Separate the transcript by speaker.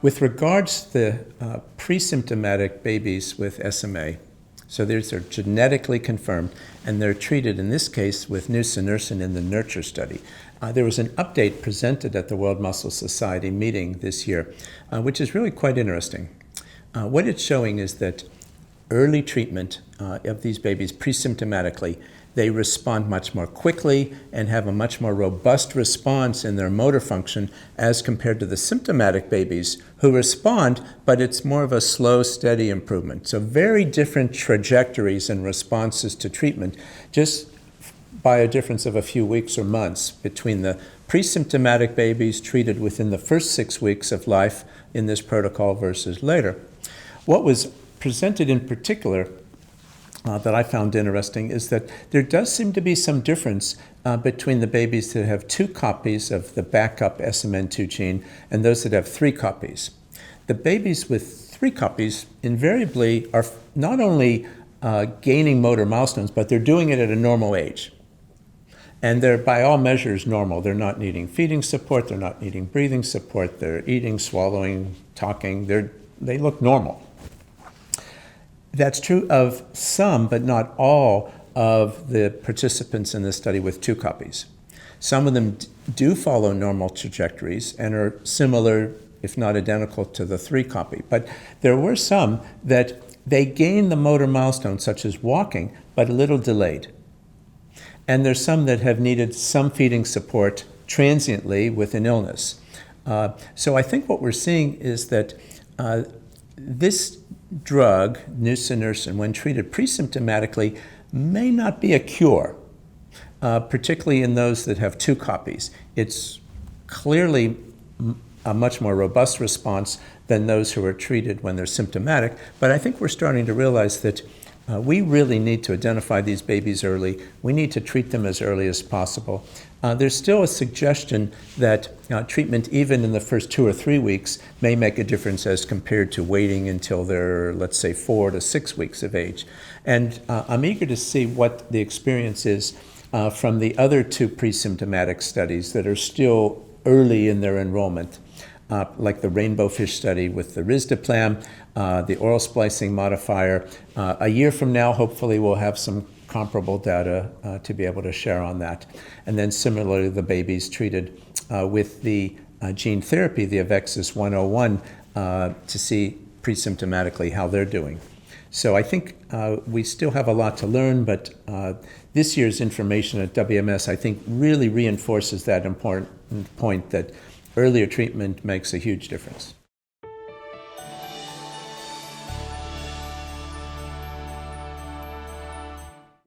Speaker 1: With regards to the presymptomatic babies with SMA, so these are genetically confirmed, and they're treated, in this case, with Nusinersen in the NURTURE study. There was an update presented at the World Muscle Society meeting this year, which is really quite interesting. What it's showing is that early treatment of these babies presymptomatically, they respond much more quickly and have a much more robust response in their motor function as compared to the symptomatic babies who respond, but it's more of a slow, steady improvement. So very different trajectories and responses to treatment, just by a difference of a few weeks or months between the presymptomatic babies treated within the first 6 weeks of life in this protocol versus later. What was presented in particular that I found interesting is that there does seem to be some difference between the babies that have 2 copies of the backup SMN2 gene and those that have 3 copies. The babies with 3 copies invariably are not only gaining motor milestones, but they're doing it at a normal age. And they're, by all measures, normal. They're not needing feeding support, they're not needing breathing support, they're eating, swallowing, talking, they look normal. That's true of some, but not all, of the participants in this study with 2 copies. Some of them do follow normal trajectories and are similar, if not identical, to the 3 copy. But there were some that they gained the motor milestones, such as walking, but a little delayed. And there's some that have needed some feeding support transiently with an illness. So I think what we're seeing is that this drug, Nusinersen, when treated presymptomatically, may not be a cure, particularly in those that have 2 copies. It's clearly a much more robust response than those who are treated when they're symptomatic, but I think we're starting to realize that we really need to identify these babies early. We need to treat them as early as possible. There's still a suggestion that treatment, even in the first 2 or 3 weeks, may make a difference as compared to waiting until they're, let's say, 4 to 6 weeks of age. And I'm eager to see what the experience is from the other 2 presymptomatic studies that are still early in their enrollment. Like the Rainbow Fish study with the risdiplam, the oral splicing modifier. A year from now, hopefully, we'll have some comparable data to be able to share on that. And then similarly, the babies treated with the gene therapy, the Avexis 101, to see presymptomatically how they're doing. So I think we still have a lot to learn, but this year's information at WMS, I think, really reinforces that important point that earlier treatment makes a huge difference.